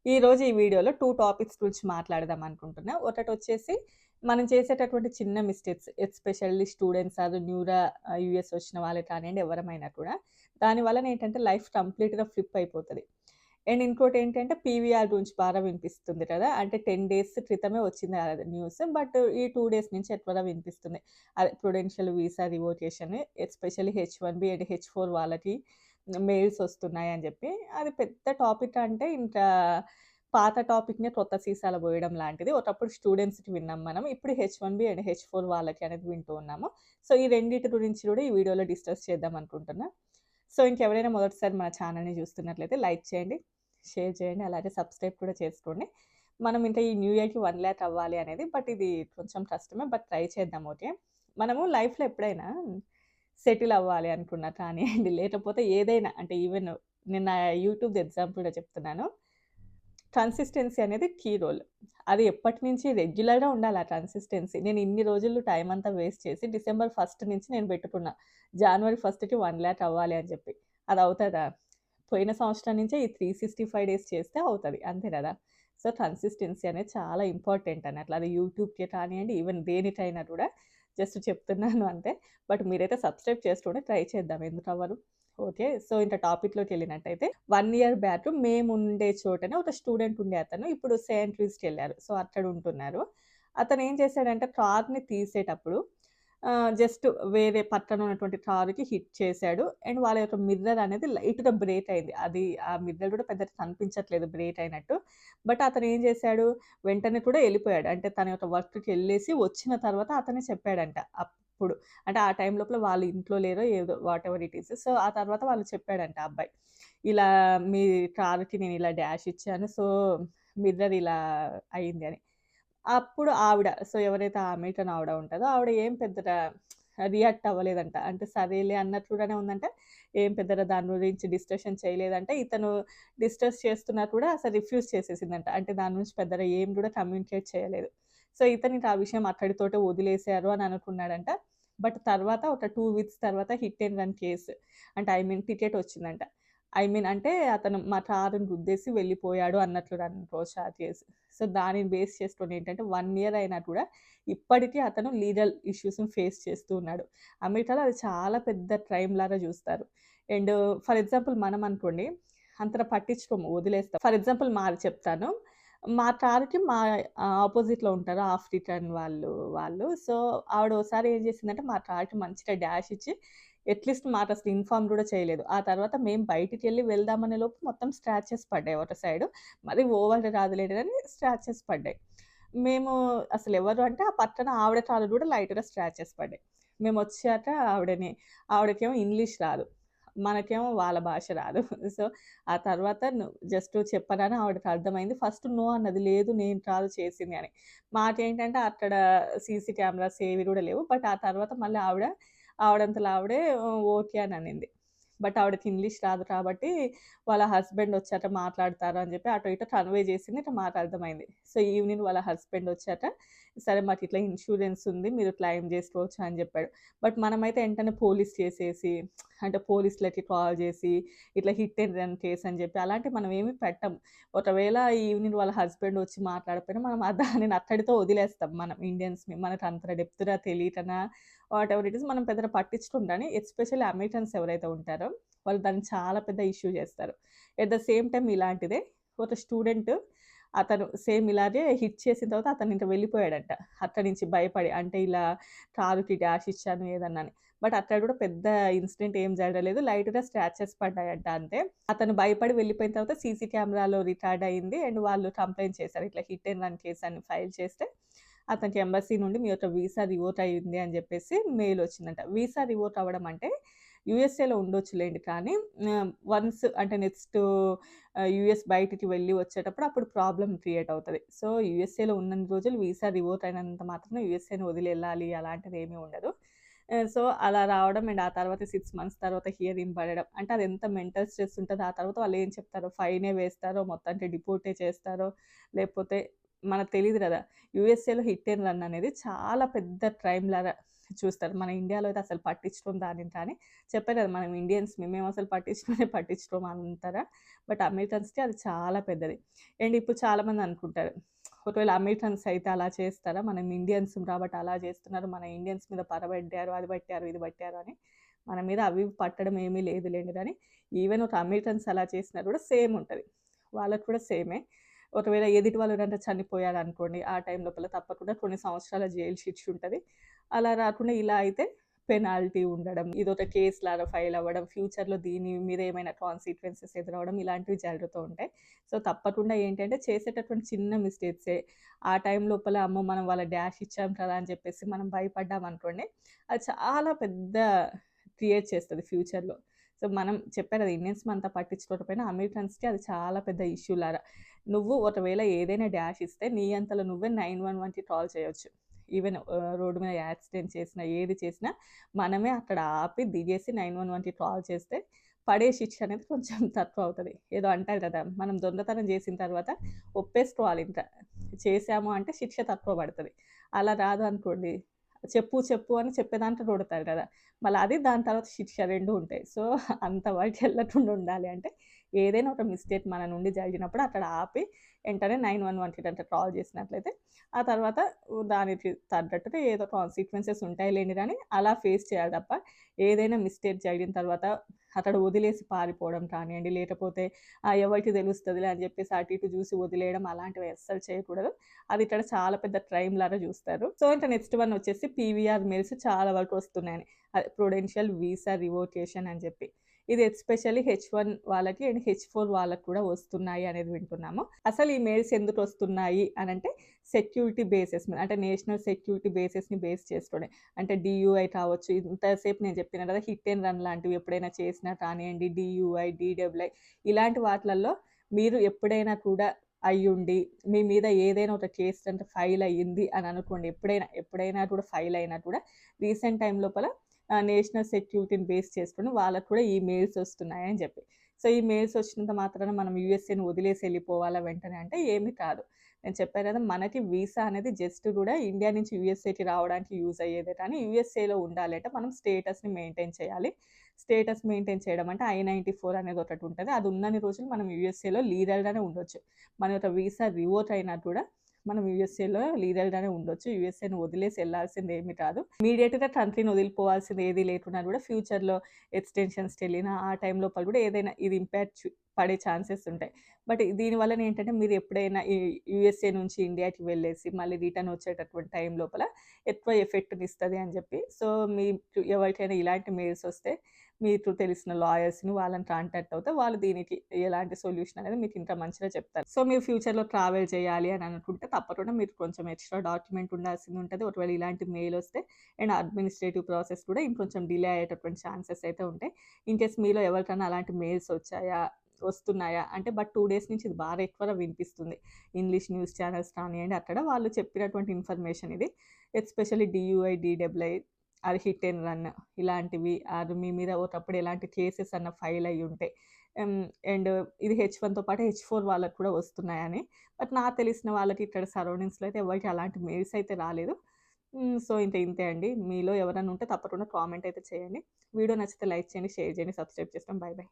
ఈరోజు ఈ వీడియోలో 2 టాపిక్స్ గురించి మాట్లాడదాం అనుకుంటున్నా. ఒకటొచ్చేసి మనం చేసేటటువంటి చిన్న మిస్టేక్స్ ఎస్పెషల్లీ స్టూడెంట్స్ ఆర్ న్యూగా యూఎస్ వచ్చిన వాళ్ళే కానియండి ఎవరమైనా కూడా. దాని వలనేంటంటే లైఫ్ కంప్లీట్‌గా ఫ్లిప్ అయిపోతది. అండ్ ఇంకోటేంటంటే పీవీఆర్ గురించి బాగా వినిపిస్తుంది కదా! అంటే 10 డేస్ క్రితమే వచ్చింది అది న్యూస్. బట్ ఈ 2 డేస్ నుంచి ఎక్కువగా వినిపిస్తుంది. అదే prudential visa revocation especially H one B and హెచ్-4 వాళ్ళకి మెయిల్స్ వస్తున్నాయని జెప్పి. అది పెద్ద టాపిక్ అంటే ఇంకా పాత టాపిక్‌నే కొత్త సీసాలో పోయడం లాంటిది. ఒకప్పుడు స్టూడెంట్స్‌కి విన్నాం మనం. ఇప్పుడు హెచ్-1బీ అండ్ హెచ్-4 వాళ్ళకి అనేది వింటూ ఉన్నాము. సో, ఈ రెండిటి గురించి కూడా ఈ వీడియోలో డిస్కస్ చేద్దాం అనుకుంటున్నా. సో, ఇంకెవరైనా మొదటిసారి మన ఛానెల్‌ని చూస్తున్నట్లయితే లైక్ చేయండి, షేర్ చేయండి, అలాగే సబ్స్క్రైబ్ కూడా చేసుకోండి. మనం ఇంకా ఈ న్యూ ఇయర్‌కి 1,00,000 అవ్వాలి అనేది. బట్ ఇది కొంచెం కష్టమే. బట్ ట్రై చేద్దాం ఓకే. మనము లైఫ్‌లో ఎప్పుడైనా సెటిల్ అవ్వాలి అనుకున్నా కానియండి, లేకపోతే ఏదైనా అంటే ఈవెన్ నేను నా యూట్యూబ్‌ది ఎగ్జాంపుల్‌గా చెప్తున్నాను. కన్సిస్టెన్సీ అనేది కీ రోల్. అది ఎప్పటినుంచి రెగ్యులర్‌గా ఉండాలి ఆ కన్సిస్టెన్సీ. నేను ఇన్ని రోజులు టైమ్ అంతా వేస్ట్ చేసి డిసెంబర్ 1 నుంచి నేను పెట్టుకున్నా. జనవరి 1కి 1,00,000 అవ్వాలి అని చెప్పి. అది అవుతదా? పోయిన సంవత్సరం నుంచే ఈ 365 డేస్ చేస్తే అవుతది. అంతే కదా! సో, కన్సిస్టెన్సీ అనేది చాలా ఇంపార్టెంట్ అన్నట్లు. అది యూట్యూబ్‌కే కానియండి, ఈవెన్ దేనికైనా కూడా జస్ట్ చెప్తున్నాను అంతే. బట్ మీరైతే సబ్స్క్రైబ్ చేసుకోండి. ట్రై చేద్దాం ఎందుకవ్వదు. ఓకే. సో, ఇంక టాపిక్‌లోకెళ్ళినట్టయితే 1 ఇయర్ బ్యాక్ మేముండే చోటనే ఒక స్టూడెంట్ ఉండే అతను ఇప్పుడు సెయింట్ లూయిస్‌కెళ్లారు. సో, అక్కడ ఉంటున్నారు. అతనేం చేశాడంటే కార్‌ని తీసేటప్పుడు జస్ట్ వేరే పక్కన ఉన్నటువంటి కారుకి హిట్ చేశాడు. అండ్ వాళ్ళ యొక్క మిర్రర్ అనేది లైట్‌గా బ్రేక్ అయింది. అది ఆ మిర్రర్ కూడా పెద్దగా కనిపించట్లేదు బ్రేక్ అయినట్టు. బట్ అతనేం చేశాడు, వెంటనే కూడా ఎళ్ళిపోయాడు. అంటే తన యొక్క వర్క్‌కెళ్ళేసి వచ్చిన తర్వాత అతనే చెప్పాడంట. అప్పుడు అంటే ఆ టైం లోపల వాళ్ళు ఇంట్లో లేరో ఏదో వాటెవర్ ఇట్ ఈస్. సో, ఆ తర్వాత వాళ్ళు చెప్పాడంట ఆ అబ్బాయి. ఇలా మీ కారుకి నేను ఇలా డాష్ ఇచ్చాను. సో, మిర్రర్ ఇలా అయింది అని. అప్పుడు ఆవిడ సో, ఎవరైతే ఆ అమెరికన్ ఆవిడ ఉంటదో ఆవిడ ఏం పెద్దగా రియాక్ట్ అవ్వలేదంట. అంటే సరేలే అన్నట్లుగానే ఉందంట. ఏం పెద్దగా దాని గురించి డిస్కషన్ చేయలేదంట. ఇతను డిస్కస్ చేస్తున్నా కూడా అసలు రిఫ్యూజ్ చేసేసిందంట. అంటే దాని నుంచి పెద్దగా ఏం కూడా కమ్యూనికేట్ చేయలేదు. సో, ఇతనికి ఆ విషయం అక్కడితోటే వదిలేసారు అని అనుకున్నాడంట. బట్ తర్వాత ఒక 2 వీక్స్ తర్వాత హిట్ అండ్ రన్ కేస్ అంటే ఐ మీన్ టికెట్ వచ్చిందంట. ఐ మీన్ అంటే అతను మా కారుని గుద్దేసి వెళ్ళిపోయాడు అన్నట్లుగా అనుకోవచ్చు ఆ కేసు. సో, దానిని బేస్ చేసుకొని ఏంటంటే 1 ఇయర్ అయినా కూడా ఇప్పటికీ అతను లీగల్ ఇష్యూస్‌ని ఫేస్ చేస్తూ ఉన్నాడు. అమెరికాలో అది చాలా పెద్ద క్రైమ్ లాగా చూస్తారు. అండ్ ఫర్ ఎగ్జాంపుల్ మనం అనుకోండి అంతగా పట్టించుకోము వదిలేస్తాం. ఫర్ ఎగ్జాంపుల్ మాది చెప్తాను. మా కారుకి మా అపోజిట్‌లో ఉంటారు ఆఫ్రికన్ వాళ్ళు. సో, ఆవిడ ఓసారి ఏం చేసిందంటే మా కార్‌కి మంచిగా డాష్ ఇచ్చి అట్‌లీస్ట్ మాకసలు ఇన్ఫార్మ్ గూడా చేయలేదు. ఆ తర్వాత మేము బయటికెళ్ళి వెళ్దామనే లోపు మొత్తం స్క్రాచెస్ పడ్డాయి ఒక సైడు. మరి ఓవర్‌గా కాదులేండి గానీ స్క్రాచెస్ పడ్డాయి. మేము అసలెవరు అంటే ఆ పక్కన ఆవిడ కాళ్ళు గూడా లైట్‌గా స్క్రాచెస్ పడ్డాయి. మేమొచ్చాక ఆవిడకేమో ఇంగ్లీష్ రాదు. మనకేమో వాళ్ళ భాష రాదు. సో, ఆ తర్వాత జస్ట్ చెప్పగానే ఆవిడకి అర్థమైంది. ఫస్ట్ నో అన్నది. లేదు నేను కాదు చేసింది అని. మాకేంటంటే అక్కడ సీసీ కెమెరాస్ ఏవి గూడా లేవు. బట్ ఆ తర్వాత మళ్ళీ ఆవిడంతల ఆవిడే ఓకే అని అనింది. బట్ ఆవిడకి ఇంగ్లీష్ రాదు కాబట్టి వాళ్ళ హస్బెండ్ వచ్చాక మాట్లాడతారు అని చెప్పి అటు ఇటు కన్వే చేసింది. ఇక మాకు అర్థమైంది. సో, ఈవినింగ్ వాళ్ళ హస్బెండ్ వచ్చాక సరే మాకిట్లా ఇన్స్యూరెన్స్ ఉంది. మీరు క్లెయిమ్ చేసుకోవచ్చు అని చెప్పాడు. బట్ మనమైతే ఎంటనే పోలీస్ కేసేసి అంటే పోలీసులకి కాల్ చేసి ఇట్లా హిట్ అండ్ రన్ కేస్ అని చెప్పి అలాంటివి మనం ఏమి పెట్టము. ఒకవేళ ఈవినింగ్ వాళ్ళ హస్బెండ్ వచ్చి మాట్లాడకపోయినా మనం దానిని అక్కడితో వదిలేస్తాం మనం ఇండియన్స్‌ని. మనకు అంత డెప్త్‌గా తెలియకనా వాటెవర్ ఇట్ ఈస్ మనం పెద్దగా పట్టించుకోము కానీ ఎస్పెషల్లీ అమెరికన్స్ ఎవరైతే ఉంటారో వాళ్ళు దాన్ని చాలా పెద్ద ఇష్యూ చేస్తారు. ఎట్ ద సేమ్ టైమ్ ఇలాంటిదే ఒక స్టూడెంట్ అతను సేమ్ ఇలాగే హిట్ చేసిన తర్వాత అతను ఇంక వెళ్ళిపోయాడంట. అక్కడి నుంచి భయపడి. అంటే ఇలా కారుకి డాష్ ఇచ్చాను ఏదన్నా అని. బట్ అక్కడ కూడా పెద్ద ఇన్సిడెంట్ ఏం జరగలేదు. లైట్‌గా స్క్రాచెస్ పడ్డాయంట అంతే. అతను భయపడి వెళ్ళిపోయిన తర్వాత సీసీ కెమెరాలో రికార్డ్ అయింది. అండ్ వాళ్ళు కంప్లెయింట్ చేశారు. ఇట్లా హిట్ అండ్ రన్ కేస్ అని ఫైల్ చేస్తే అతనికి ఎంబసీ నుండి మీ యొక్క వీసా రివోక్ అయింది అని చెప్పేసి మెయిల్ వచ్చిందంట. వీసా రివోక్ అవ్వడం అంటే యూఎస్ఏలో ఉండొచ్చులెండి. కానీ వన్స్ అంటే నెక్స్ట్ యూఎస్ బయటికి వెళ్ళి వచ్చేటప్పుడు అప్పుడు ప్రాబ్లమ్ క్రియేట్ అవుతది. సో, యూఎస్ఏలో ఉన్నన్ని రోజులు వీసా రివోక్ అయినంత మాత్రాన యూఎస్ఏని వదిలెళ్ళాలి అలాంటిదేమీ ఉండదు. సో, అలా రావడం అండ్ ఆ తర్వాత 6 మంత్స్ తర్వాత హియరింగ్ పడడం. అంటే అదెంత మెంటల్ స్ట్రెస్ ఉంటదో. ఆ తర్వాత వాళ్ళేం చెప్తారో ఫైనే వేస్తారో, మొత్తానికి డిపోర్టే చేస్తారో, లేకపోతే మనకు తెలీదు గదా! యూఎస్ఏలో హిట్ అండ్ రన్ అనేది చాలా పెద్ద క్రైమ్ లాగా చూస్తారు. మన ఇండియాలో అయితే అసలు పట్టించుకోం దానిని కానీ. చెప్పా కదా! మనం ఇండియన్స్ మేమసలు పట్టించుకోనే పట్టించుకోము అంటారా? బట్ అమెరికన్స్‌కి అది చాలా పెద్దది. అండ్ ఇప్పుడు చాలామంది అనుకుంటారు. ఒకవేళ అమెరికన్స్ అయితే అలా చేస్తారా? మనం ఇండియన్స్‌మి కాబట్టి అలా చేస్తున్నారు. మన ఇండియన్స్ మీద పడబట్టారు, అది పట్టారు, ఇది పట్టారు అని. మన మీద అవి ఇవి పట్టడం ఏమీ లేదులెండి గానీ, ఈవెన్ ఒక అమెరికన్స్ అలా చేసినా కూడా సేమ్ ఉంటది. వాళ్ళకి కూడా సేమే. ఒకవేళ ఎదుటి వాళ్ళు గనక చనిపోయారనుకోండి, ఆ టైం లోపల తప్పకుండా కొన్ని సంవత్సరాల జైలు శిక్ష ఉంటది. అలా రాకుండా ఇలా అయితే పెనాల్టీ ఉండడం, ఇదొక కేస్‌లాగా ఫైల్ అవ్వడం, ఫ్యూచర్‌లో దీని మీద ఏమైనా కాన్సిక్వెన్సెస్ ఎదురవ్వడం ఇలాంటివి జరుగుతూ ఉంటాయి. సో, తప్పకుండా ఏంటంటే చేసేటటువంటి చిన్న మిస్టేక్సే ఆ టైం లోపల అమ్మో! మనం వాళ్ళ డాష్ ఇచ్చాం కదా! అని చెప్పేసి మనం భయపడ్డామనుకోండి, అది చాలా పెద్ద క్రియేట్ చేస్తది ఫ్యూచర్‌లో. సో, మనం చెప్పా కదా! ఇండియన్స్ అంత పట్టించుకోకపోయినా అమెరికన్స్‌కి అది చాలా పెద్ద ఇష్యూ లాగా. నువ్వు ఒకవేళ ఏదైనా డాష్ ఇస్తే నీ అంతలో నువ్వే 911కి కాల్ చేయొచ్చు. ఈవెన్ రోడ్డు మీద యాక్సిడెంట్ చేసినా, ఏది చేసినా మనమే అక్కడ ఆపి దిగేసి 911కి కాల్ చేస్తే పడే శిక్ష అనేది కొంచెం తక్కువ అవుతది. ఏదో అంటారు కదా! మనం దొంగతనం చేసిన తర్వాత ఒప్పేసుకోవాలి ఇంకా. చేశాము అంటే శిక్ష తక్కువ పడతది. అలా రాదు అనుకోండి, చెప్పు చెప్పు అని చెప్పేదాంట్లో కొడతారు కదా! మళ్ళా అది దాని తర్వాత శిక్ష 2 ఉంటాయి. సో, అంత వరకు ఎళ్ళకుండా ఉండాలి అంటే ఏదైనా ఒక మిస్టేక్ మన నుండి జరిగినప్పుడు అక్కడ ఆపి వెంటనే 911కి గనుక కాల్ చేసినట్లయితే ఆ తర్వాత దానికి తగ్గట్టుగా ఏదో కాన్సిక్వెన్సెస్ ఉంటాయిలెండి గానీ, అలా ఫేస్ చేయాలి తప్ప ఏదైనా మిస్టేక్ జరిగిన తర్వాత అక్కడ వదిలేసి పారిపోవడం కానియండి, లేకపోతే ఎవరికి తెలుస్తదిలే అని చెప్పేసి అటు ఇటు చూసి వదిలేయడం అలాంటివి అస్సలు చేయకూడదు. అది ఇక్కడ చాలా పెద్ద క్రైమ్ లాగా చూస్తారు. సో, ఇంకా నెక్స్ట్ వన్ వచ్చేసి పీవీఆర్ మెయిల్స్ చాలా వరకు వస్తున్నాయని. అదే ప్రొడెన్షియల్ వీసా రివోకేషన్ అని చెప్పి. ఇది ఎస్పెషల్లీ హెచ్1 వాళ్ళకి అండ్ హెచ్4 వాళ్ళకి కూడా వస్తున్నాయి అనేది వింటున్నాము. అసలు ఈ మెయిల్స్ ఎందుకొస్తున్నాయి అనంటే సెక్యూరిటీ బేసెస్ మీద అంటే నేషనల్ సెక్యూరిటీ బేసెస్‌ని బేస్ చేసుకొని. అంటే డీయూఐ కావచ్చు, ఇంతసేపు నేను చెప్పినా కదా! హిట్ అండ్ రన్ లాంటివి ఎప్పుడైనా చేసినా కానియండి, డీయూఐ, డీడబ్ల్యూఐ ఇలాంటి వాటిలల్లో మీరు ఎప్పుడైనా కూడా అయ్యుండి, మీ మీద ఏదైనా ఒక కేస్ గనుక ఫైల్ అయ్యింది అని అనుకోండి. ఎప్పుడైనా కూడా ఫైల్ అయినా కూడా రీసెంట్ టైమ్ లోపల నేషనల్ సెక్యూరిటీని బేస్ చేసుకొని వాళ్ళకి కూడా ఈ మెయిల్స్ వస్తున్నాయని చెప్పి. సో, ఈ మెయిల్స్ వచ్చినంత మాత్రాన మనం యూఎస్ఏని వదిలేసి ఎళ్ళిపోవాలా వెంటనే అంటే ఏమి కాదు. నేను చెప్పా కదా! మనకి వీసా అనేది జస్ట్ కూడా ఇండియా నుంచి యూఎస్ఏకి రావడానికి యూజ్ అయ్యేదే కానీ యూఎస్ఏలో ఉండాలి అంటే మనం స్టేటస్‌ని మెయింటైన్ చేయాలి. స్టేటస్ మెయింటైన్ చేయడం అంటే I-94 అనేది ఒకటి ఉంటది. అది ఉన్నన్ని రోజులు మనం యూఎస్ఏలో లీగల్‌గానే ఉండొచ్చు. మన యొక్క వీసా రివోక్ అయినా కూడా మనం యూఎస్ఏలో లీగల్‌గానే ఉండొచ్చు. యూఎస్ఏని వదిలేసి ఎళ్ళాల్సింది ఏమి కాదు. ఇమ్మీడియేట్‌గా కంట్రీని వదిలిపోవాల్సింది ఏది లేకున్నా కూడా ఫ్యూచర్‌లో ఎక్స్‌టెన్షన్స్‌కెళ్ళినా ఆ టైం లోపల కూడా ఏదైనా ఇది ఇంపాక్ట్ పడే ఛాన్సెస్ ఉంటాయి. బట్ దీని వలన ఏంటంటే మీరు ఎప్పుడైనా ఈ యూఎస్ఏ నుంచి ఇండియాకి వెళ్ళేసి మళ్ళీ రిటర్న్ వచ్చేటటువంటి టైం లోపల ఎక్కువ ఎఫెక్ట్‌నిస్తది అని చెప్పి. సో, మీకు ఎవరికైనా ఇలాంటి మెయిల్స్ వస్తే మీకు తెలిసిన లాయర్స్‌ని వాళ్ళని కాంటాక్ట్ అవుతే వాళ్ళు దీనికి ఎలాంటి సొల్యూషన్ అనేది మీకు ఇంకా మంచిగా చెప్తారు. సో, మీరు ఫ్యూచర్‌లో ట్రావెల్ చేయాలి అని అనుకుంటే తప్పకుండా మీరు కొంచెం ఎక్స్‌ట్రా డాక్యుమెంట్ ఉండాల్సింది ఉంటది. ఒకవేళ ఇలాంటి మెయిల్ వస్తే అండ్ అడ్మినిస్ట్రేటివ్ ప్రాసెస్ కూడా ఇంకొంచెం డిలే అయ్యేటటువంటి ఛాన్సెస్ అయితే ఉంటాయి. ఇన్‌కేస్ మీలో ఎవరికైనా అలాంటి మెయిల్స్ వస్తున్నాయా అంటే బట్ 2 డేస్ నుంచి ఇది బాగా ఎక్కువగా వినిపిస్తుంది. ఇంగ్లీష్ న్యూస్ ఛానెల్స్ కానియండి అక్కడ వాళ్ళు చెప్పినటువంటి ఇన్ఫర్మేషన్ ఇది. ఎస్పెషల్లీ డీయూఐ, డీడబ్ల్యూఐ అది హిట్ అండ్ రన్ ఇలాంటివి అది మీ మీద ఒకప్పుడు ఎలాంటి కేసెస్ అన్న ఫైల్ అయ్యి ఉంటే అండ్ ఇది హెచ్1తో పాటు హెచ్4 వాళ్ళకి కూడా వస్తున్నాయని. బట్ నాకు తెలిసిన వాళ్ళకి ఇక్కడ సరౌండింగ్స్‌లో అయితే ఎవరికీ అలాంటి మెయిల్స్ అయితే రాలేదు. సో, ఇంతే అండి. మీలో ఎవరైనా ఉంటే తప్పకుండా కామెంట్ అయితే చేయండి. వీడియో నచ్చితే లైక్ చేయండి, షేర్ చేయండి, సబ్స్క్రైబ్ చేసుకోండి. By by.